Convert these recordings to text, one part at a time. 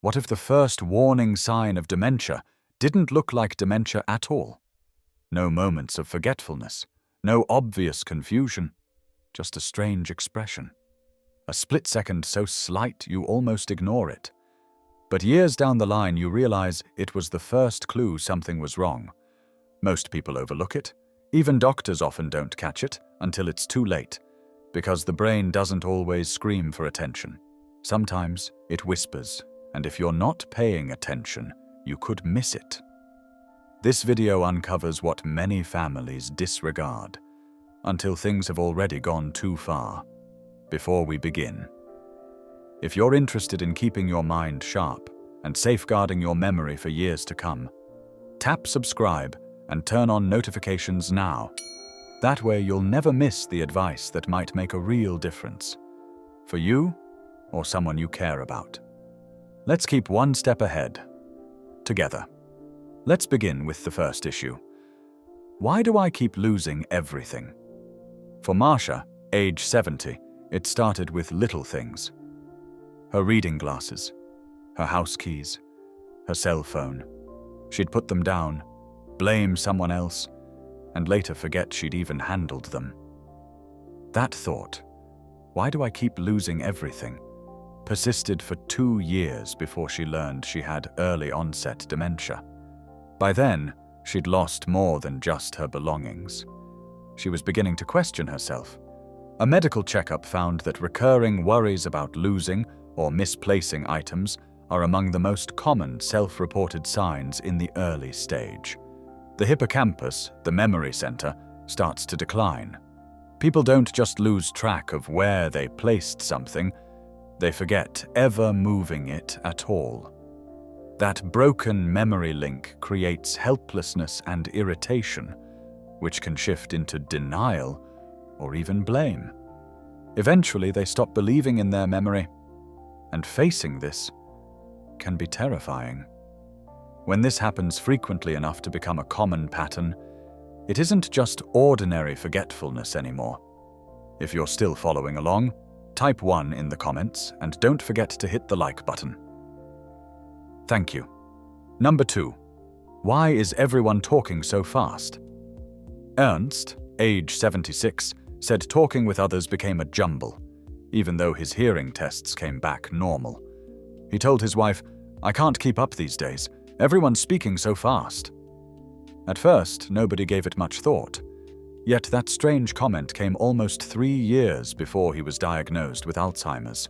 What if the first warning sign of dementia didn't look like dementia at all? No moments of forgetfulness, no obvious confusion, just a strange expression. A split second so slight you almost ignore it. But years down the line you realize it was the first clue something was wrong. Most people overlook it. Even doctors often don't catch it until it's too late, because the brain doesn't always scream for attention. Sometimes it whispers, and if you're not paying attention, you could miss it. This video uncovers what many families disregard until things have already gone too far. Before we begin, if you're interested in keeping your mind sharp and safeguarding your memory for years to come, tap subscribe and turn on notifications now. That way you'll never miss the advice that might make a real difference for you or someone you care about. Let's keep one step ahead together. Let's begin with the first issue. Why do I keep losing everything? For Marcia, age 70, it started with little things. Her reading glasses, her house keys, her cell phone. She'd put them down, blame someone else, and later forget she'd even handled them. That thought, why do I keep losing everything, persisted for 2 years before she learned she had early onset dementia. By then, she'd lost more than just her belongings. She was beginning to question herself. A medical checkup found that recurring worries about losing or misplacing items are among the most common self-reported signs in the early stage. The hippocampus, the memory center, starts to decline. People don't just lose track of where they placed something, they forget ever moving it at all. That broken memory link creates helplessness and irritation, which can shift into denial or even blame. Eventually, they stop believing in their memory, and facing this can be terrifying. When this happens frequently enough to become a common pattern, it isn't just ordinary forgetfulness anymore. If you're still following along, type 1 in the comments and don't forget to hit the like button. Thank you. Number 2. Why is everyone talking so fast? Ernst, age 76, said talking with others became a jumble, even though his hearing tests came back normal. He told his wife, "I can't keep up these days. Everyone's speaking so fast." At first, nobody gave it much thought. Yet that strange comment came almost 3 years before he was diagnosed with Alzheimer's,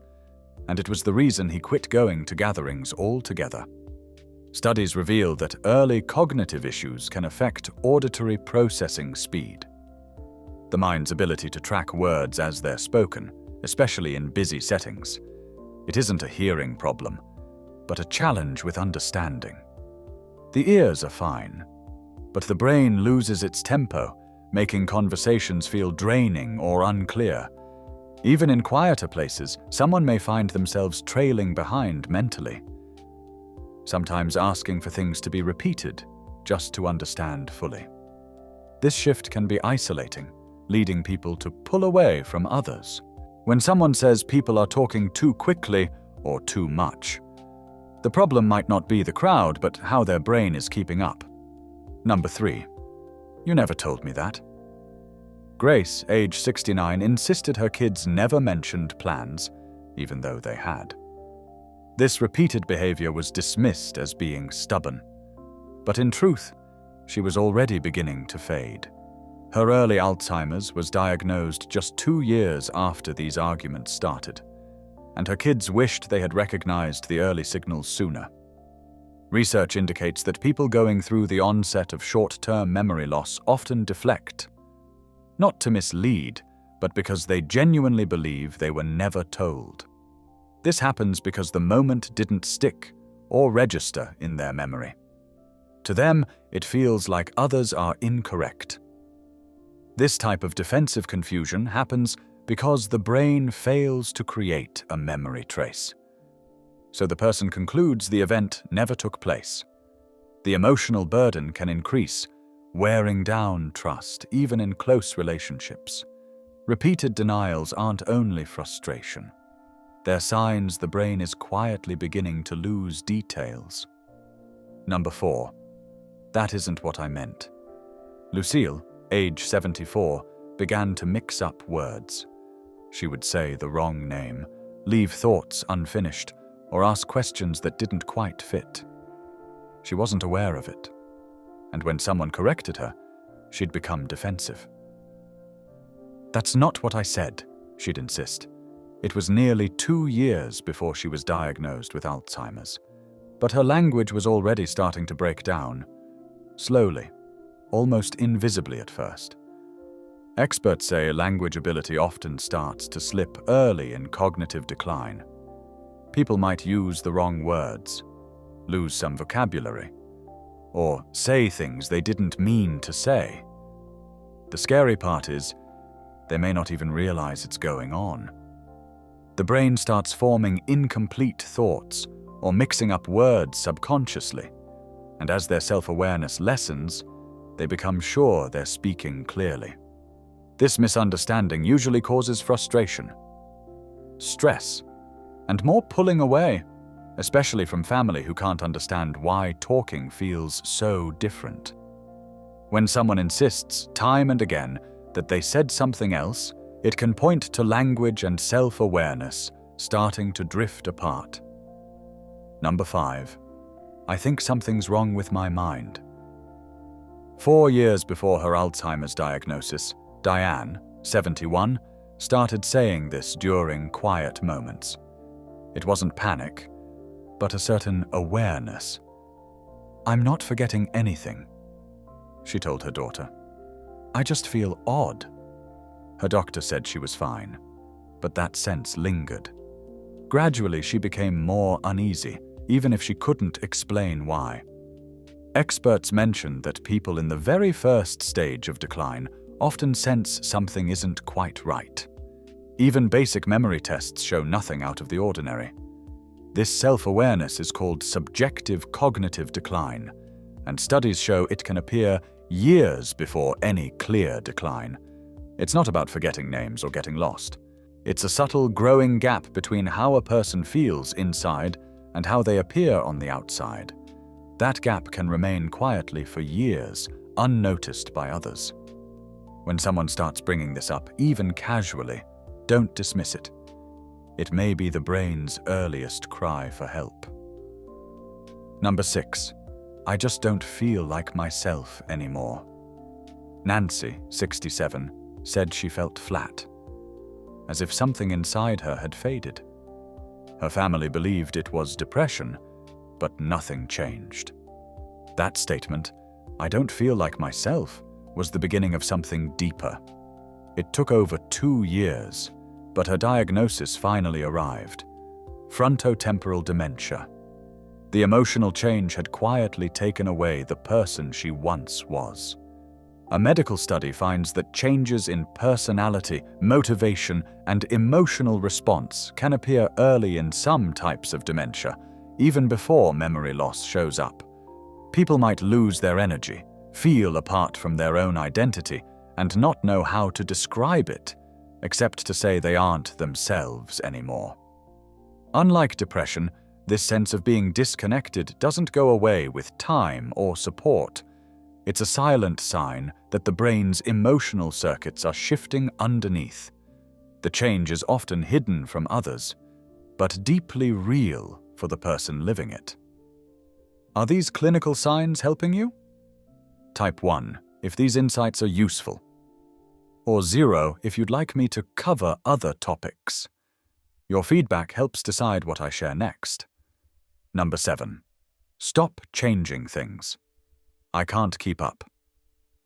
and it was the reason he quit going to gatherings altogether. Studies reveal that early cognitive issues can affect auditory processing speed, the mind's ability to track words as they're spoken, especially in busy settings. It isn't a hearing problem, but a challenge with understanding. The ears are fine, but the brain loses its tempo, making conversations feel draining or unclear. Even in quieter places, someone may find themselves trailing behind mentally, sometimes asking for things to be repeated just to understand fully. This shift can be isolating, leading people to pull away from others. When someone says people are talking too quickly or too much, the problem might not be the crowd, but how their brain is keeping up. Number 3. You never told me that. Grace, age 69, insisted her kids never mentioned plans, even though they had. This repeated behavior was dismissed as being stubborn. But in truth, she was already beginning to fade. Her early Alzheimer's was diagnosed just 2 years after these arguments started, and her kids wished they had recognized the early signals sooner. Research indicates that people going through the onset of short-term memory loss often deflect, not to mislead, but because they genuinely believe they were never told. This happens because the moment didn't stick or register in their memory. To them, it feels like others are incorrect. This type of defensive confusion happens because the brain fails to create a memory trace. So the person concludes the event never took place. The emotional burden can increase, wearing down trust, even in close relationships. Repeated denials aren't only frustration. They're signs the brain is quietly beginning to lose details. Number 4. That isn't what I meant. Lucille, age 74, began to mix up words. She would say the wrong name, leave thoughts unfinished, or ask questions that didn't quite fit. She wasn't aware of it, and when someone corrected her, she'd become defensive. "That's not what I said," she'd insist. It was nearly 2 years before she was diagnosed with Alzheimer's, but her language was already starting to break down, slowly, almost invisibly at first. Experts say language ability often starts to slip early in cognitive decline. People might use the wrong words, lose some vocabulary, or say things they didn't mean to say. The scary part is, they may not even realize it's going on. The brain starts forming incomplete thoughts or mixing up words subconsciously, and as their self-awareness lessens, they become sure they're speaking clearly. This misunderstanding usually causes frustration, stress, and more pulling away, especially from family who can't understand why talking feels so different. When someone insists time and again that they said something else, it can point to language and self-awareness starting to drift apart. Number 5. I think something's wrong with my mind. 4 years before her Alzheimer's diagnosis, Diane, 71, started saying this during quiet moments. It wasn't panic, but a certain awareness. "I'm not forgetting anything," she told her daughter. "I just feel odd." Her doctor said she was fine, but that sense lingered. Gradually, she became more uneasy, even if she couldn't explain why. Experts mentioned that people in the very first stage of decline often sense something isn't quite right. Even basic memory tests show nothing out of the ordinary. This self-awareness is called subjective cognitive decline, and studies show it can appear years before any clear decline. It's not about forgetting names or getting lost. It's a subtle growing gap between how a person feels inside and how they appear on the outside. That gap can remain quietly for years, unnoticed by others. When someone starts bringing this up, even casually, don't dismiss it. It may be the brain's earliest cry for help. Number 6. I just don't feel like myself anymore. Nancy, 67, said she felt flat, as if something inside her had faded. Her family believed it was depression, but nothing changed. That statement, "I don't feel like myself," was the beginning of something deeper. It took over 2 years, but her diagnosis finally arrived: frontotemporal dementia. The emotional change had quietly taken away the person she once was. A medical study finds that changes in personality, motivation, and emotional response can appear early in some types of dementia, even before memory loss shows up. People might lose their energy, feel apart from their own identity, and not know how to describe it, except to say they aren't themselves anymore. Unlike depression, this sense of being disconnected doesn't go away with time or support. It's a silent sign that the brain's emotional circuits are shifting underneath. The change is often hidden from others, but deeply real for the person living it. Are these clinical signs helping you? Type 1 if these insights are useful, or 0 if you'd like me to cover other topics. Your feedback helps decide what I share next. Number 7. Stop changing things. I can't keep up.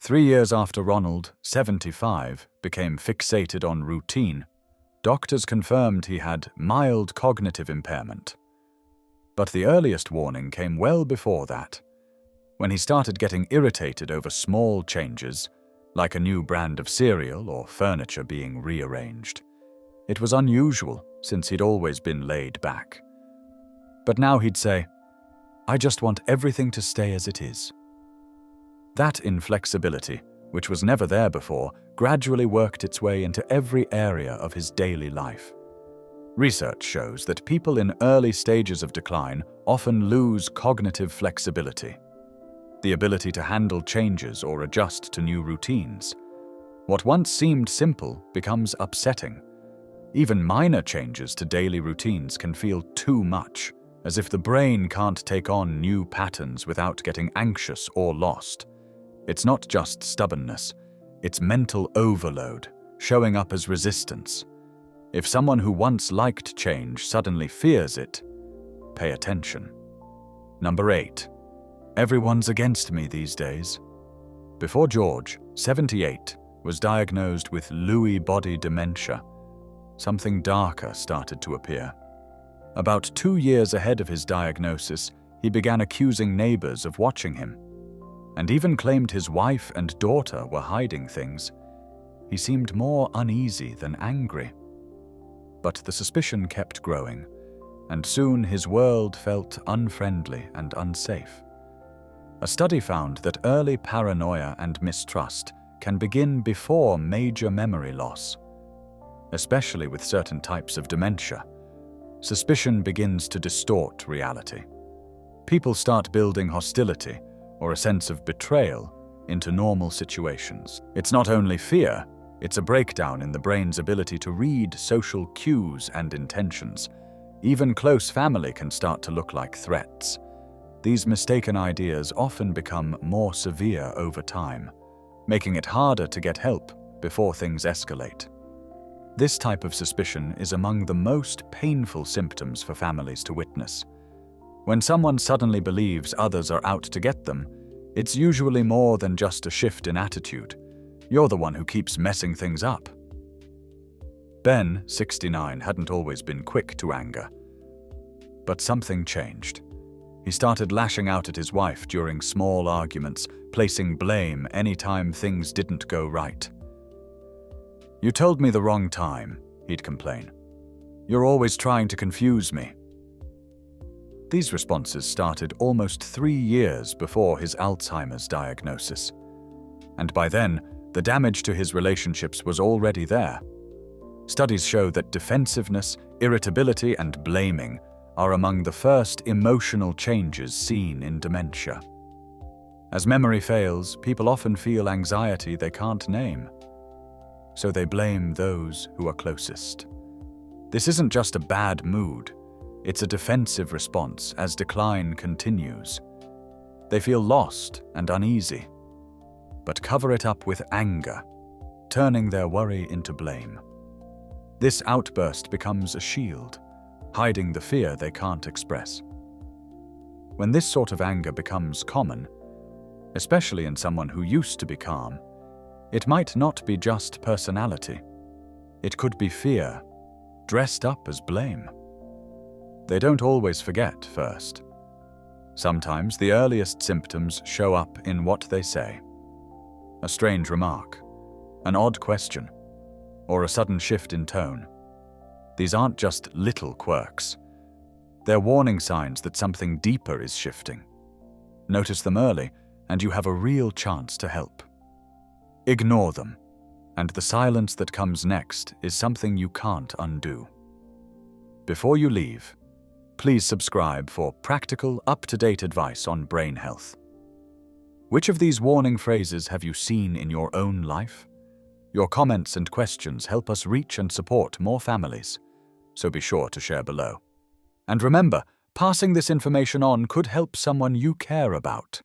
3 years after Ronald, 75, became fixated on routine, doctors confirmed he had mild cognitive impairment. But the earliest warning came well before that, when he started getting irritated over small changes, like a new brand of cereal or furniture being rearranged. It was unusual, since he'd always been laid back. But now he'd say, "I just want everything to stay as it is." That inflexibility, which was never there before, gradually worked its way into every area of his daily life. Research shows that people in early stages of decline often lose cognitive flexibility, the ability to handle changes or adjust to new routines. What once seemed simple becomes upsetting. Even minor changes to daily routines can feel too much, as if the brain can't take on new patterns without getting anxious or lost. It's not just stubbornness, it's mental overload, showing up as resistance. If someone who once liked change suddenly fears it, pay attention. Number 8. Everyone's against me these days. Before George, 78, was diagnosed with Lewy body dementia, something darker started to appear. About 2 years ahead of his diagnosis, he began accusing neighbors of watching him, and even claimed his wife and daughter were hiding things. He seemed more uneasy than angry. But the suspicion kept growing, and soon his world felt unfriendly and unsafe. A study found that early paranoia and mistrust can begin before major memory loss. Especially with certain types of dementia, suspicion begins to distort reality. People start building hostility or a sense of betrayal into normal situations. It's not only fear, it's a breakdown in the brain's ability to read social cues and intentions. Even close family can start to look like threats. These mistaken ideas often become more severe over time, making it harder to get help before things escalate. This type of suspicion is among the most painful symptoms for families to witness. When someone suddenly believes others are out to get them, it's usually more than just a shift in attitude. You're the one who keeps messing things up. Ben, 69, hadn't always been quick to anger. But something changed. He started lashing out at his wife during small arguments, placing blame anytime things didn't go right. "You told me the wrong time," he'd complain. "You're always trying to confuse me." These responses started almost 3 years before his Alzheimer's diagnosis. And by then, the damage to his relationships was already there. Studies show that defensiveness, irritability, and blaming are among the first emotional changes seen in dementia. As memory fails, people often feel anxiety they can't name. So they blame those who are closest. This isn't just a bad mood, it's a defensive response as decline continues. They feel lost and uneasy, but cover it up with anger, turning their worry into blame. This outburst becomes a shield, hiding the fear they can't express. When this sort of anger becomes common, especially in someone who used to be calm, it might not be just personality. It could be fear, dressed up as blame. They don't always forget first. Sometimes the earliest symptoms show up in what they say. A strange remark, an odd question, or a sudden shift in tone. These aren't just little quirks. They're warning signs that something deeper is shifting. Notice them early, and you have a real chance to help. Ignore them, and the silence that comes next is something you can't undo. Before you leave, please subscribe for practical, up-to-date advice on brain health. Which of these warning phrases have you seen in your own life? Your comments and questions help us reach and support more families, so be sure to share below. And remember, passing this information on could help someone you care about.